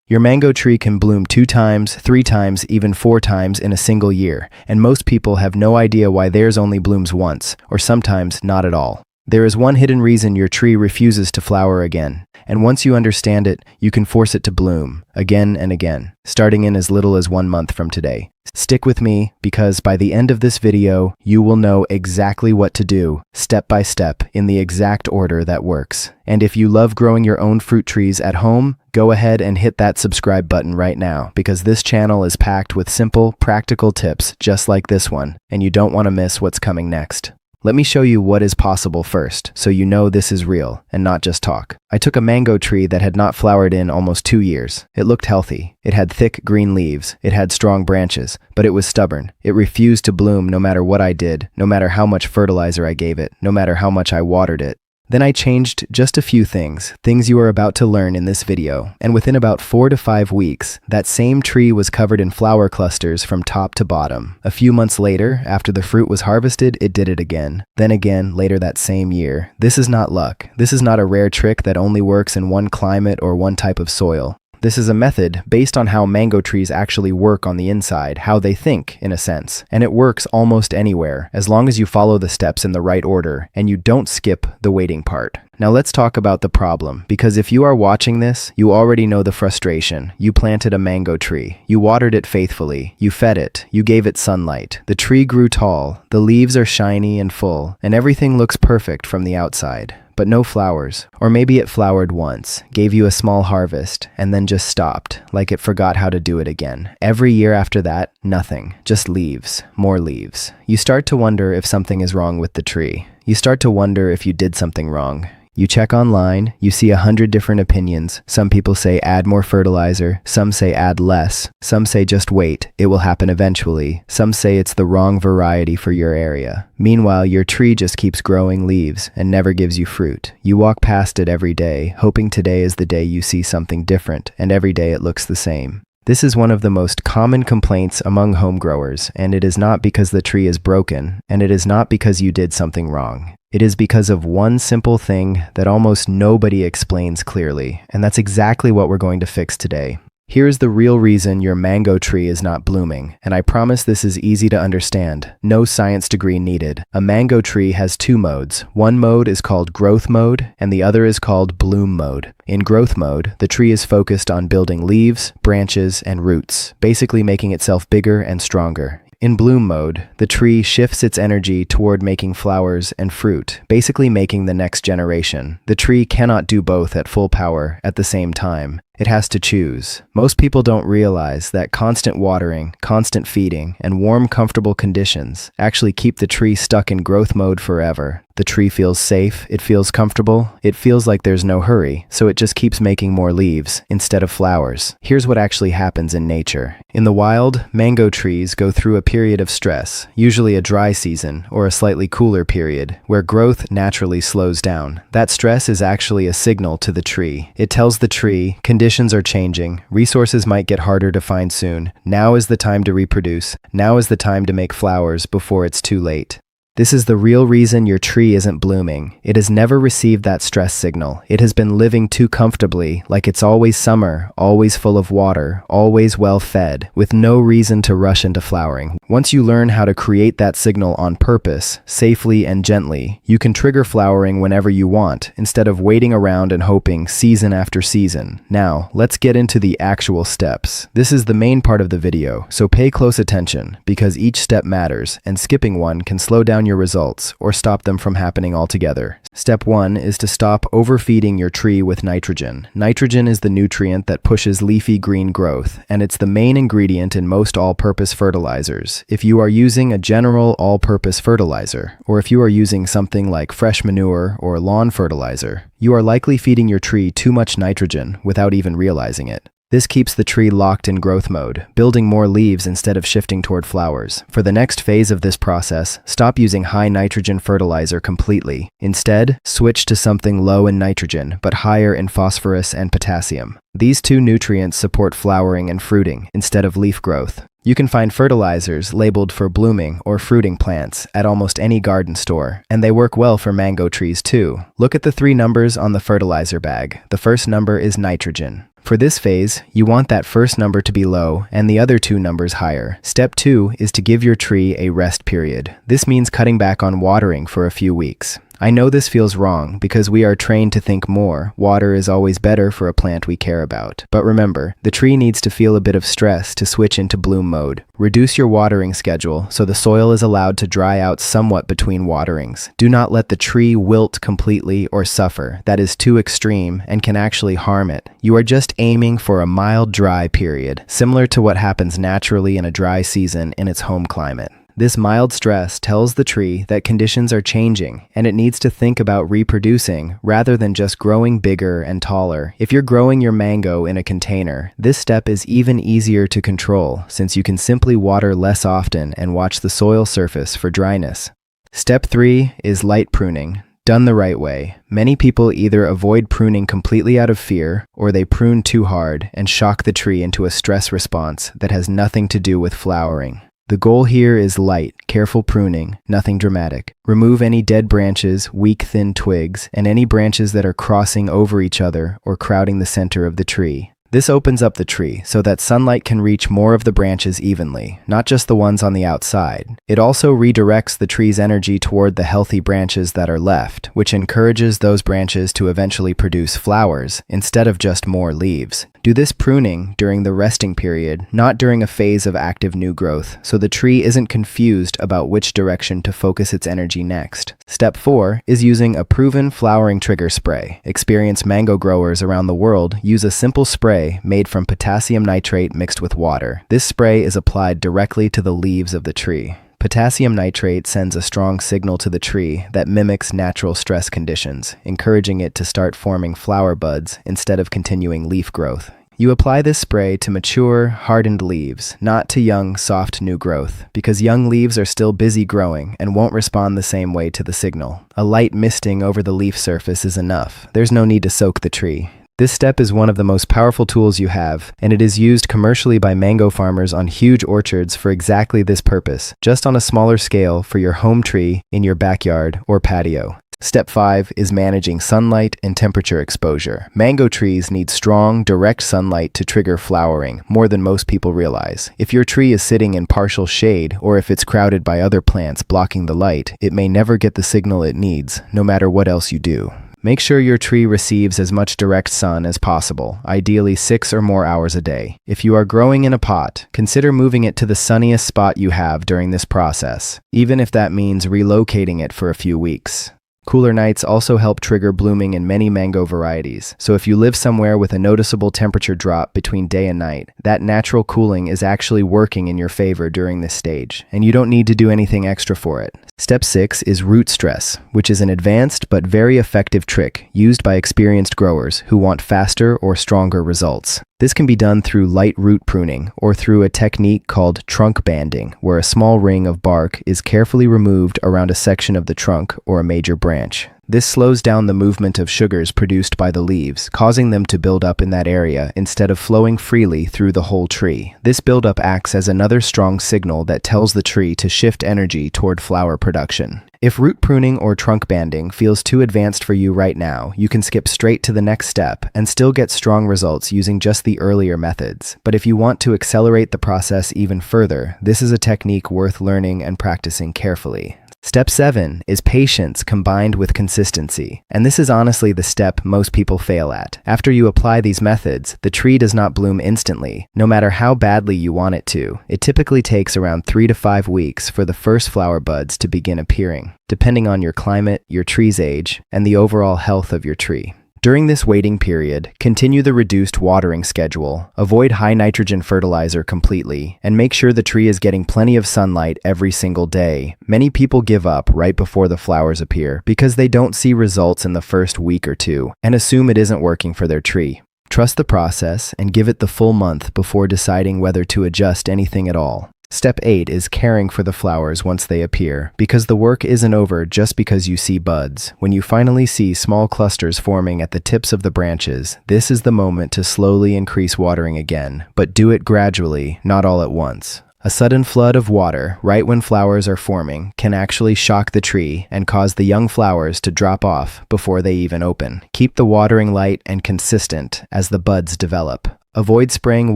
Your mango tree can bloom 2 times, 3 times, even 4 times in a single year, and most people have no idea why theirs only blooms once, or sometimes not at all. There is one hidden reason your tree refuses to flower again, and once you understand it, you can force it to bloom, again and again, starting in as little as 1 month from today. Stick with me, because by the end of this video, you will know exactly what to do, step by step, in the exact order that works. And if you love growing your own fruit trees at home, go ahead and hit that subscribe button right now, because this channel is packed with simple, practical tips just like this one, and you don't want to miss what's coming next. Let me show you what is possible first, so you know this is real, and not just talk. I took a mango tree that had not flowered in almost 2 years. It looked healthy. It had thick green leaves. It had strong branches, but it was stubborn. It refused to bloom no matter what I did, no matter how much fertilizer I gave it, no matter how much I watered it. Then I changed just a few things you are about to learn in this video, and within about 4 to 5 weeks, that same tree was covered in flower clusters from top to bottom. A few months later, after the fruit was harvested, it did it again. Then again, later that same year. This is not luck. This is not a rare trick that only works in one climate or one type of soil. This is a method based on how mango trees actually work on the inside, how they think, in a sense. And it works almost anywhere, as long as you follow the steps in the right order, and you don't skip the waiting part. Now let's talk about the problem, because if you are watching this, you already know the frustration. You planted a mango tree. You watered it faithfully. You fed it. You gave it sunlight. The tree grew tall. The leaves are shiny and full, and everything looks perfect from the outside. But no flowers. Or maybe it flowered once, gave you a small harvest, and then just stopped, like it forgot how to do it again. Every year after that, nothing. Just leaves. More leaves. You start to wonder if something is wrong with the tree. You start to wonder if you did something wrong. You check online, you see 100 different opinions. Some people say add more fertilizer, some say add less, some say just wait, it will happen eventually, some say it's the wrong variety for your area. Meanwhile, your tree just keeps growing leaves and never gives you fruit. You walk past it every day, hoping today is the day you see something different, and every day it looks the same. This is one of the most common complaints among home growers, and it is not because the tree is broken, and it is not because you did something wrong. It is because of one simple thing that almost nobody explains clearly, and that's exactly what we're going to fix today. Here's the real reason your mango tree is not blooming, and I promise this is easy to understand. No science degree needed. A mango tree has 2 modes. One mode is called growth mode, and the other is called bloom mode. In growth mode, the tree is focused on building leaves, branches, and roots, basically making itself bigger and stronger. In bloom mode, the tree shifts its energy toward making flowers and fruit, basically making the next generation. The tree cannot do both at full power at the same time. It has to choose. Most people don't realize that constant watering, constant feeding, and warm, comfortable conditions actually keep the tree stuck in growth mode forever. The tree feels safe, it feels comfortable, it feels like there's no hurry, so it just keeps making more leaves instead of flowers. Here's what actually happens in nature. In the wild, mango trees go through a period of stress, usually a dry season or a slightly cooler period, where growth naturally slows down. That stress is actually a signal to the tree. It tells the tree, conditions are changing, resources might get harder to find soon, now is the time to reproduce, now is the time to make flowers before it's too late. This is the real reason your tree isn't blooming. It has never received that stress signal. It has been living too comfortably, like it's always summer, always full of water, always well fed, with no reason to rush into flowering. Once you learn how to create that signal on purpose, safely and gently, you can trigger flowering whenever you want, instead of waiting around and hoping season after season. Now, let's get into the actual steps. This is the main part of the video, so pay close attention, because each step matters, and skipping one can slow down your results or stop them from happening altogether. Step 1 is to stop overfeeding your tree with nitrogen. Nitrogen is the nutrient that pushes leafy green growth, and it's the main ingredient in most all-purpose fertilizers. If you are using a general all-purpose fertilizer, or if you are using something like fresh manure or lawn fertilizer, you are likely feeding your tree too much nitrogen without even realizing it. This keeps the tree locked in growth mode, building more leaves instead of shifting toward flowers. For the next phase of this process, stop using high nitrogen fertilizer completely. Instead, switch to something low in nitrogen, but higher in phosphorus and potassium. These 2 nutrients support flowering and fruiting, instead of leaf growth. You can find fertilizers labeled for blooming or fruiting plants at almost any garden store, and they work well for mango trees too. Look at the 3 numbers on the fertilizer bag. The first number is nitrogen. For this phase, you want that first number to be low and the other two numbers higher. Step 2 is to give your tree a rest period. This means cutting back on watering for a few weeks. I know this feels wrong because we are trained to think more. Water is always better for a plant we care about. But remember, the tree needs to feel a bit of stress to switch into bloom mode. Reduce your watering schedule so the soil is allowed to dry out somewhat between waterings. Do not let the tree wilt completely or suffer. That is too extreme and can actually harm it. You are just aiming for a mild dry period, similar to what happens naturally in a dry season in its home climate. This mild stress tells the tree that conditions are changing and it needs to think about reproducing rather than just growing bigger and taller. If you're growing your mango in a container, this step is even easier to control since you can simply water less often and watch the soil surface for dryness. Step 3 is light pruning. Done the right way, many people either avoid pruning completely out of fear or they prune too hard and shock the tree into a stress response that has nothing to do with flowering. The goal here is light, careful pruning, nothing dramatic. Remove any dead branches, weak, thin twigs, and any branches that are crossing over each other or crowding the center of the tree. This opens up the tree so that sunlight can reach more of the branches evenly, not just the ones on the outside. It also redirects the tree's energy toward the healthy branches that are left, which encourages those branches to eventually produce flowers instead of just more leaves. Do this pruning during the resting period, not during a phase of active new growth, so the tree isn't confused about which direction to focus its energy next. Step 4 is using a proven flowering trigger spray. Experienced mango growers around the world use a simple spray made from potassium nitrate mixed with water. This spray is applied directly to the leaves of the tree. Potassium nitrate sends a strong signal to the tree that mimics natural stress conditions, encouraging it to start forming flower buds instead of continuing leaf growth. You apply this spray to mature, hardened leaves, not to young, soft new growth, because young leaves are still busy growing and won't respond the same way to the signal. A light misting over the leaf surface is enough. There's no need to soak the tree. This step is one of the most powerful tools you have, and it is used commercially by mango farmers on huge orchards for exactly this purpose, just on a smaller scale for your home tree, in your backyard, or patio. Step 5 is managing sunlight and temperature exposure. Mango trees need strong, direct sunlight to trigger flowering, more than most people realize. If your tree is sitting in partial shade, or if it's crowded by other plants blocking the light, it may never get the signal it needs, no matter what else you do. Make sure your tree receives as much direct sun as possible, ideally 6 or more hours a day. If you are growing in a pot, consider moving it to the sunniest spot you have during this process, even if that means relocating it for a few weeks. Cooler nights also help trigger blooming in many mango varieties, so if you live somewhere with a noticeable temperature drop between day and night, that natural cooling is actually working in your favor during this stage, and you don't need to do anything extra for it. Step 6 is root stress, which is an advanced but very effective trick used by experienced growers who want faster or stronger results. This can be done through light root pruning or through a technique called trunk banding, where a small ring of bark is carefully removed around a section of the trunk or a major branch. This slows down the movement of sugars produced by the leaves, causing them to build up in that area instead of flowing freely through the whole tree. This buildup acts as another strong signal that tells the tree to shift energy toward flower production. If root pruning or trunk banding feels too advanced for you right now, you can skip straight to the next step and still get strong results using just the earlier methods. But if you want to accelerate the process even further, this is a technique worth learning and practicing carefully. Step 7 is patience combined with consistency, and this is honestly the step most people fail at. After you apply these methods, the tree does not bloom instantly, no matter how badly you want it to. It typically takes around 3 to 5 weeks for the first flower buds to begin appearing, depending on your climate, your tree's age, and the overall health of your tree. During this waiting period, continue the reduced watering schedule, avoid high nitrogen fertilizer completely, and make sure the tree is getting plenty of sunlight every single day. Many people give up right before the flowers appear because they don't see results in the first week or two and assume it isn't working for their tree. Trust the process and give it the full month before deciding whether to adjust anything at all. Step 8 is caring for the flowers once they appear, because the work isn't over just because you see buds. When you finally see small clusters forming at the tips of the branches, this is the moment to slowly increase watering again, but do it gradually, not all at once. A sudden flood of water right when flowers are forming can actually shock the tree and cause the young flowers to drop off before they even open. Keep the watering light and consistent as the buds develop. Avoid spraying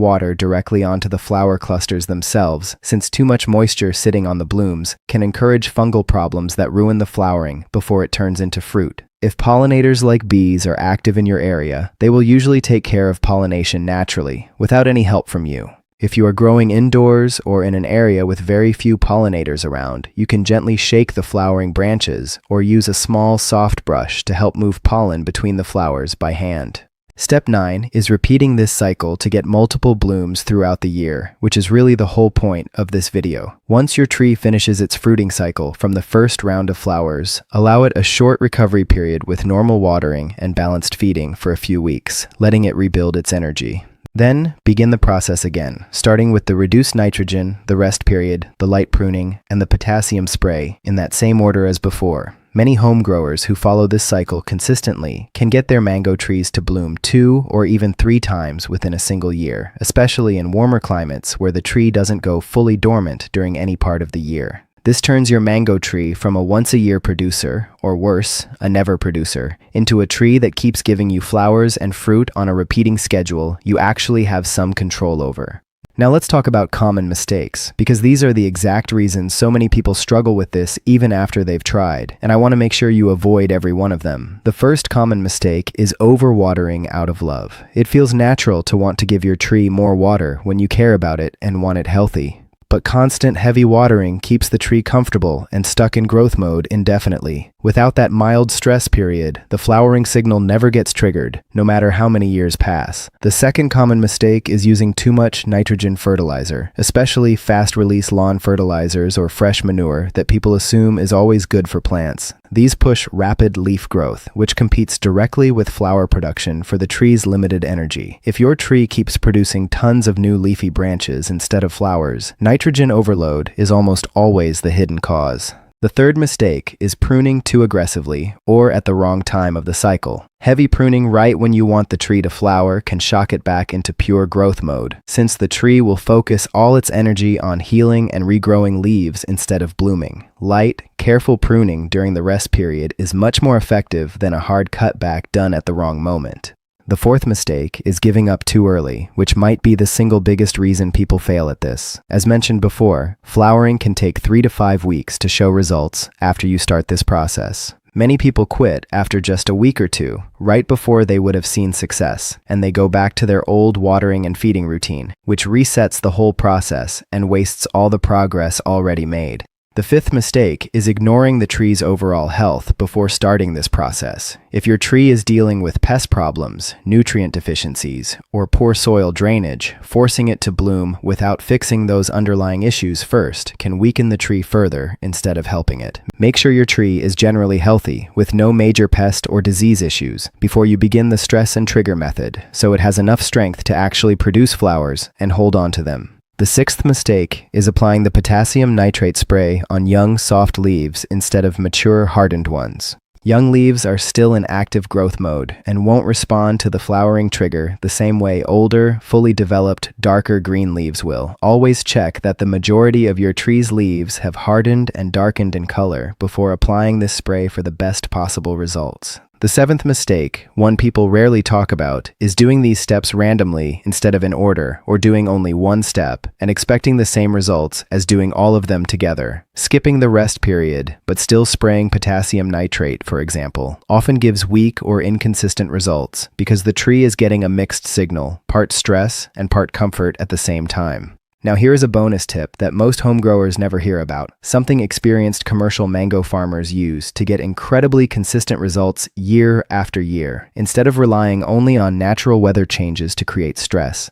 water directly onto the flower clusters themselves, since too much moisture sitting on the blooms can encourage fungal problems that ruin the flowering before it turns into fruit. If pollinators like bees are active in your area, they will usually take care of pollination naturally, without any help from you. If you are growing indoors or in an area with very few pollinators around, you can gently shake the flowering branches or use a small soft brush to help move pollen between the flowers by hand. Step 9 is repeating this cycle to get multiple blooms throughout the year, which is really the whole point of this video. Once your tree finishes its fruiting cycle from the first round of flowers, allow it a short recovery period with normal watering and balanced feeding for a few weeks, letting it rebuild its energy. Then, begin the process again, starting with the reduced nitrogen, the rest period, the light pruning, and the potassium spray in that same order as before. Many home growers who follow this cycle consistently can get their mango trees to bloom 2 or even 3 times within a single year, especially in warmer climates where the tree doesn't go fully dormant during any part of the year. This turns your mango tree from a once-a-year producer, or worse, a never producer, into a tree that keeps giving you flowers and fruit on a repeating schedule you actually have some control over. Now let's talk about common mistakes, because these are the exact reasons so many people struggle with this even after they've tried, and I want to make sure you avoid every one of them. The first common mistake is overwatering out of love. It feels natural to want to give your tree more water when you care about it and want it healthy. But constant heavy watering keeps the tree comfortable and stuck in growth mode indefinitely. Without that mild stress period, the flowering signal never gets triggered, no matter how many years pass. The second common mistake is using too much nitrogen fertilizer, especially fast-release lawn fertilizers or fresh manure that people assume is always good for plants. These push rapid leaf growth, which competes directly with flower production for the tree's limited energy. If your tree keeps producing tons of new leafy branches instead of flowers, nitrogen overload is almost always the hidden cause. The third mistake is pruning too aggressively or at the wrong time of the cycle. Heavy pruning right when you want the tree to flower can shock it back into pure growth mode, since the tree will focus all its energy on healing and regrowing leaves instead of blooming. Light, careful pruning during the rest period is much more effective than a hard cutback done at the wrong moment. The fourth mistake is giving up too early, which might be the single biggest reason people fail at this. As mentioned before, flowering can take 3 to 5 weeks to show results after you start this process. Many people quit after just a week or two, right before they would have seen success, and they go back to their old watering and feeding routine, which resets the whole process and wastes all the progress already made. The fifth mistake is ignoring the tree's overall health before starting this process. If your tree is dealing with pest problems, nutrient deficiencies, or poor soil drainage, forcing it to bloom without fixing those underlying issues first can weaken the tree further instead of helping it. Make sure your tree is generally healthy, with no major pest or disease issues, before you begin the stress and trigger method, so it has enough strength to actually produce flowers and hold on to them. The sixth mistake is applying the potassium nitrate spray on young, soft leaves instead of mature, hardened ones. Young leaves are still in active growth mode and won't respond to the flowering trigger the same way older, fully developed, darker green leaves will. Always check that the majority of your tree's leaves have hardened and darkened in color before applying this spray for the best possible results. The seventh mistake, one people rarely talk about, is doing these steps randomly instead of in order, or doing only one step and expecting the same results as doing all of them together. Skipping the rest period, but still spraying potassium nitrate, for example, often gives weak or inconsistent results because the tree is getting a mixed signal, part stress and part comfort at the same time. Now here is a bonus tip that most home growers never hear about, something experienced commercial mango farmers use to get incredibly consistent results year after year. Instead of relying only on natural weather changes to create stress,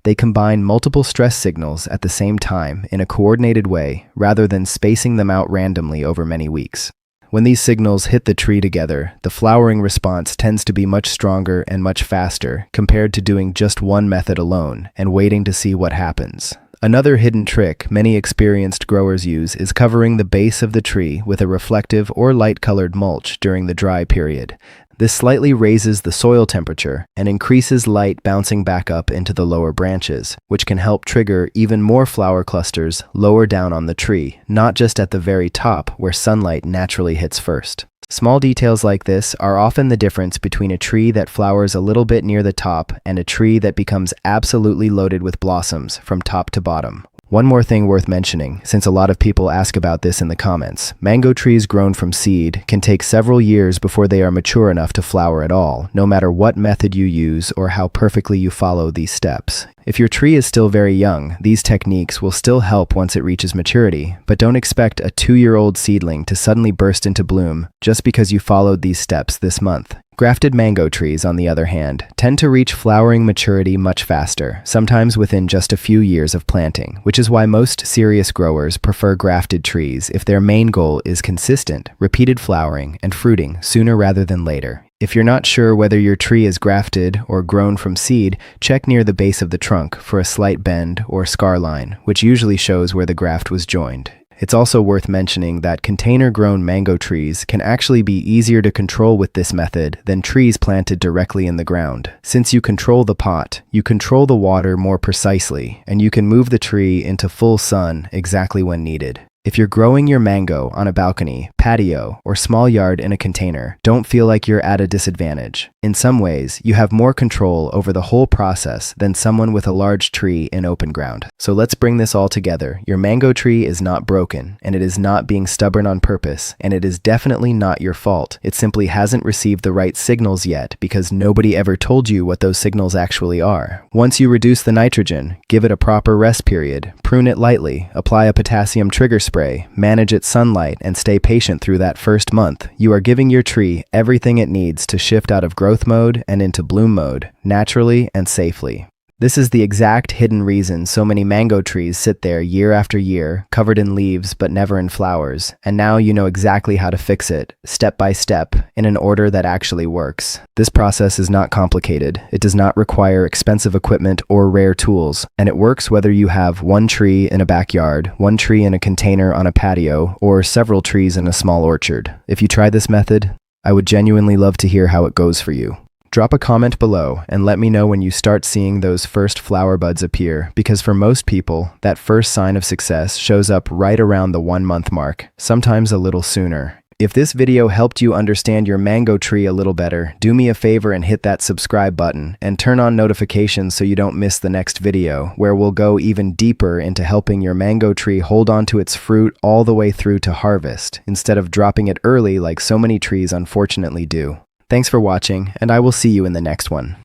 they combine multiple stress signals at the same time in a coordinated way rather than spacing them out randomly over many weeks. When these signals hit the tree together, the flowering response tends to be much stronger and much faster compared to doing just one method alone and waiting to see what happens. Another hidden trick many experienced growers use is covering the base of the tree with a reflective or light-colored mulch during the dry period. This slightly raises the soil temperature and increases light bouncing back up into the lower branches, which can help trigger even more flower clusters lower down on the tree, not just at the very top where sunlight naturally hits first. Small details like this are often the difference between a tree that flowers a little bit near the top and a tree that becomes absolutely loaded with blossoms from top to bottom. One more thing worth mentioning, since a lot of people ask about this in the comments. Mango trees grown from seed can take several years before they are mature enough to flower at all, no matter what method you use or how perfectly you follow these steps. If your tree is still very young, these techniques will still help once it reaches maturity, but don't expect a 2-year-old seedling to suddenly burst into bloom just because you followed these steps this month. Grafted mango trees, on the other hand, tend to reach flowering maturity much faster, sometimes within just a few years of planting, which is why most serious growers prefer grafted trees if their main goal is consistent, repeated flowering and fruiting sooner rather than later. If you're not sure whether your tree is grafted or grown from seed, check near the base of the trunk for a slight bend or scar line, which usually shows where the graft was joined. It's also worth mentioning that container-grown mango trees can actually be easier to control with this method than trees planted directly in the ground. Since you control the pot, you control the water more precisely, and you can move the tree into full sun exactly when needed. If you're growing your mango on a balcony, patio, or small yard in a container, don't feel like you're at a disadvantage. In some ways, you have more control over the whole process than someone with a large tree in open ground. So let's bring this all together. Your mango tree is not broken, and it is not being stubborn on purpose, and it is definitely not your fault. It simply hasn't received the right signals yet because nobody ever told you what those signals actually are. Once you reduce the nitrogen, give it a proper rest period, prune it lightly, apply a potassium trigger spray, manage its sunlight, and stay patient through that first month, you are giving your tree everything it needs to shift out of growth mode and into bloom mode, naturally and safely. This is the exact hidden reason so many mango trees sit there year after year, covered in leaves but never in flowers, and now you know exactly how to fix it, step by step, in an order that actually works. This process is not complicated, it does not require expensive equipment or rare tools, and it works whether you have one tree in a backyard, one tree in a container on a patio, or several trees in a small orchard. If you try this method, I would genuinely love to hear how it goes for you. Drop a comment below and let me know when you start seeing those first flower buds appear, because for most people, that first sign of success shows up right around the 1-month mark, sometimes a little sooner. If this video helped you understand your mango tree a little better, do me a favor and hit that subscribe button and turn on notifications so you don't miss the next video, where we'll go even deeper into helping your mango tree hold on to its fruit all the way through to harvest, instead of dropping it early like so many trees unfortunately do. Thanks for watching, and I will see you in the next one.